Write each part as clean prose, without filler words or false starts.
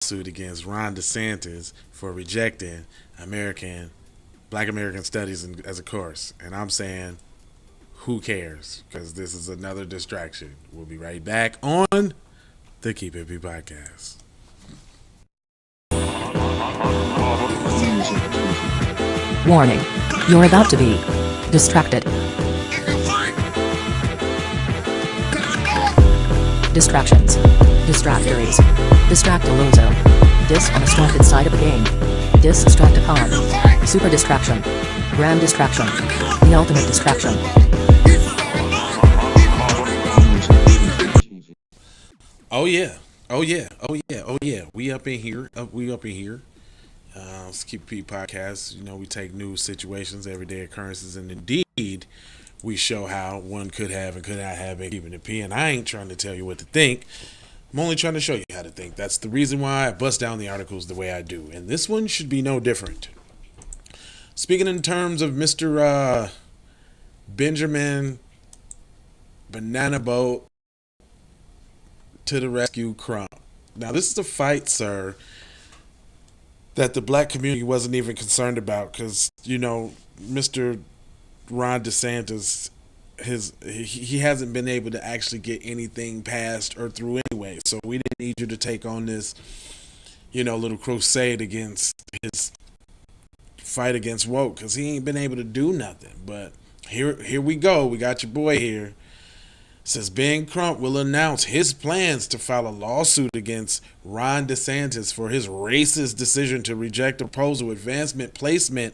lawsuit against Ron DeSantis for rejecting Black American Studies as a course. And I'm saying, who cares? Because this is another distraction. We'll be right back on the Keep It P podcast. Warning. You're about to be distracted. Distractions. Distractories. Distractolozo. Dis on a distracted side of the game. Distracticon. Super distraction. Grand distraction. The ultimate distraction. Oh yeah. Oh yeah. Oh yeah. Oh yeah. We up in here. We up in here. Let's keep P podcast. You know, we take news situations, everyday occurrences, and indeed, we show how one could have and could not have been keeping it P. And I ain't trying to tell you what to think. I'm only trying to show you how to think. That's the reason why I bust down the articles the way I do. And this one should be no different. Speaking in terms of Mr. Benjamin Banana Boat to the rescue, Crump. Now, this is a fight, sir, that the black community wasn't even concerned about because, Mr. Ron DeSantis, he hasn't been able to actually get anything passed or through anyway. So we didn't need you to take on this, little crusade against his fight against woke because he ain't been able to do nothing. But here we go. We got your boy here. Says Ben Crump will announce his plans to file a lawsuit against Ron DeSantis for his racist decision to reject a proposal advancement placement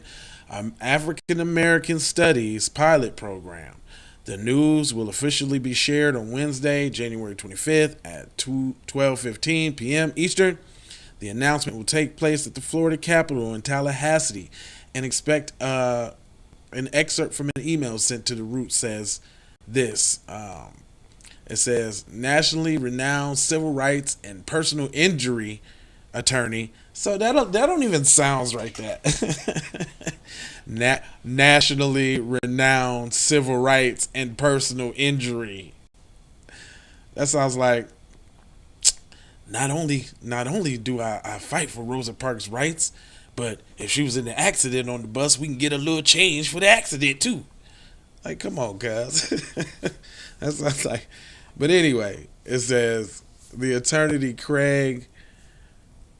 African American Studies pilot program. The news will officially be shared on Wednesday, January 25th at 12:15 p.m. Eastern. The announcement will take place at the Florida Capitol in Tallahassee, and expect an excerpt from an email sent to the Root says this. It says, nationally renowned civil rights and personal injury attorney. So that don't even sound right. That nationally renowned civil rights and personal injury. That sounds like not only do I fight for Rosa Parks' rights, but if she was in an accident on the bus, we can get a little change for the accident too. Like, come on, guys. That sounds like. But anyway, it says the attorney Craig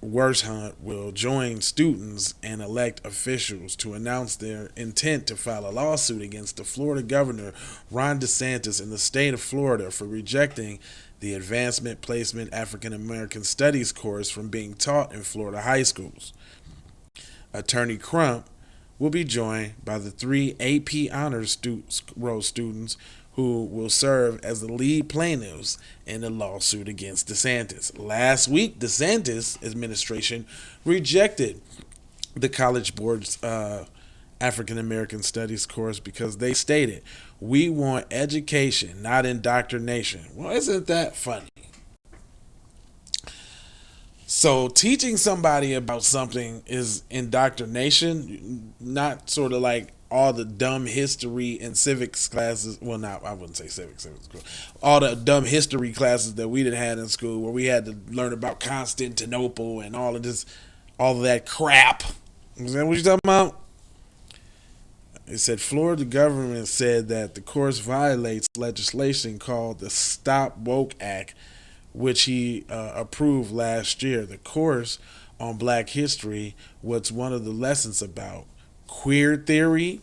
Wershunt will join students and elect officials to announce their intent to file a lawsuit against the Florida governor Ron DeSantis in the state of Florida for rejecting the Advancement Placement African American Studies course from being taught in Florida high schools. Attorney Crump will be joined by the 3 AP Honors Roll students who will serve as the lead plaintiffs in the lawsuit against DeSantis. Last week, DeSantis' administration rejected the College Board's African American Studies course because they stated, "We want education, not indoctrination." Well, isn't that funny? So teaching somebody about something is indoctrination, not sort of like all the dumb history and civics classes. Well, not, I wouldn't say civics. All the dumb history classes that we didn't have in school where we had to learn about Constantinople and all of that crap. Is that what you're talking about? It said Florida government said that the course violates legislation called the Stop Woke Act, which he approved last year. The course on Black history was one of the lessons about queer theory.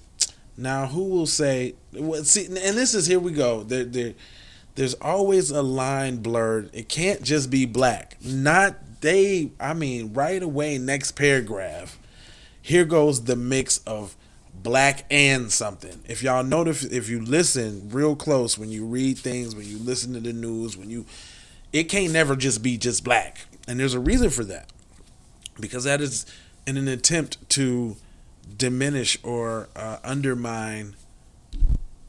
Now, who will say? See, and this is, here we go. There's always a line blurred. It can't just be black. Right away, next paragraph. Here goes the mix of black and something. If y'all notice, if you listen real close when you read things, when you listen to the news, it can't never just be just black. And there's a reason for that. Because that is in an attempt to diminish or undermine,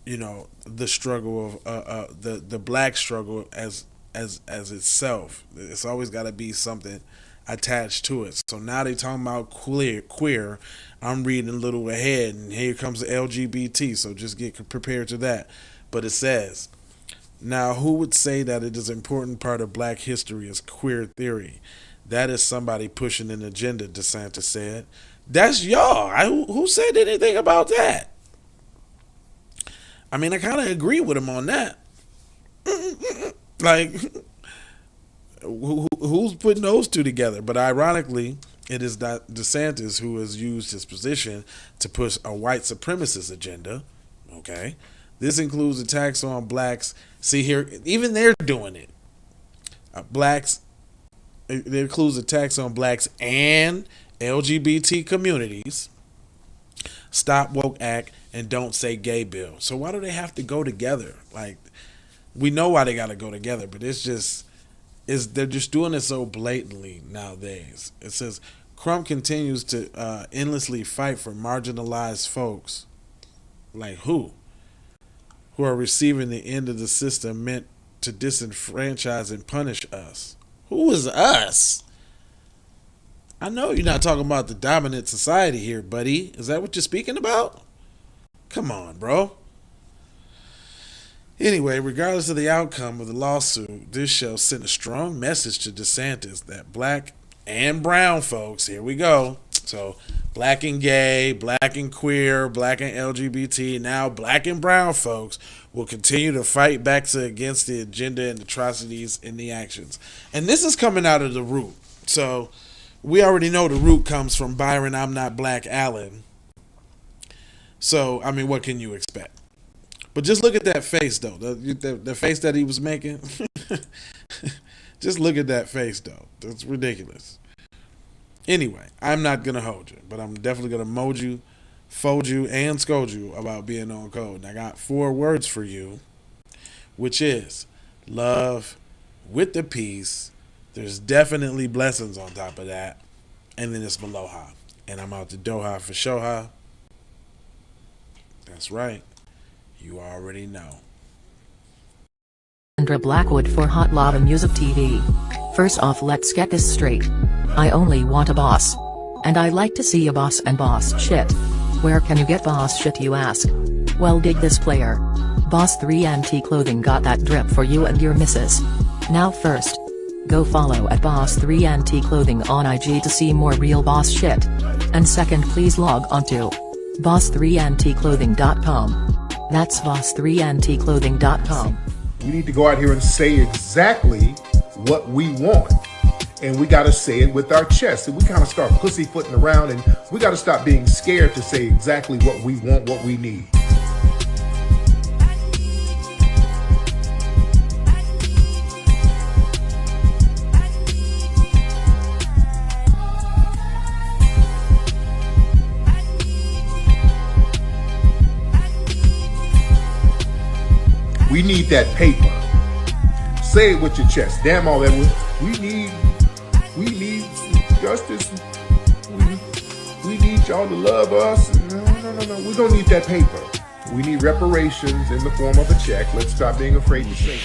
the struggle of the black struggle as itself. It's always got to be something attached to it. So now they talking about queer. I'm reading a little ahead, and here comes the LGBT. So just get prepared to that. But it says, now who would say that it is an important part of black history is queer theory? That is somebody pushing an agenda, DeSantis said. That's y'all. Who said anything about that? I mean, I kind of agree with him on that. Like, who's putting those two together? But ironically, it is DeSantis who has used his position to push a white supremacist agenda. Okay. This includes attacks on blacks. See here, even they're doing it. Blacks, it includes attacks on blacks and LGBT communities. Stop Woke Act and Don't Say Gay bill. So why do they have to go together? Like, we know why they got to go together, but they're just doing it so blatantly nowadays. It says Crump continues to endlessly fight for marginalized folks. Like who? Who are receiving the end of the system meant to disenfranchise and punish us. Who is us? I know you're not talking about the dominant society here, buddy. Is that what you're speaking about? Come on, bro. Anyway, regardless of the outcome of the lawsuit, this show sent a strong message to DeSantis that black and brown folks, here we go. So, black and gay, black and queer, black and LGBT, now black and brown folks will continue to fight back against the agenda and atrocities in the actions. And this is coming out of the root. So, we already know the root comes from Byron I'm Not Black Allen. So, I mean, what can you expect? But just look at that face, though. The face that he was making. Just look at that face, though. That's ridiculous. Anyway, I'm not going to hold you, but I'm definitely going to mold you, fold you, and scold you about being on code. And I got 4 words for you, which is love with the peace. There's definitely blessings on top of that. And then it's Maloha. And I'm out to Doha for Shoha. That's right. You already know. Andra Blackwood for Hot Lava Music TV. First off, let's get this straight. I only want a boss. And I like to see a boss and boss shit. Where can you get boss shit, you ask? Well, dig this player. Boss 3 Anti Clothing got that drip for you and your missus. Now first, go follow at Boss 3 Anti Clothing on IG to see more real boss shit. And second, please log on to boss3anticlothing.com. That's boss3anticlothing.com. We need to go out here and say exactly what we want. And we got to say it with our chest. And we kind of start pussyfooting around, and we got to stop being scared to say exactly what we want, what we need. We need that paper. Say it with your chest. Damn all that. We need justice. We need y'all to love us. No. We don't need that paper. We need reparations in the form of a check. Let's stop being afraid to say it.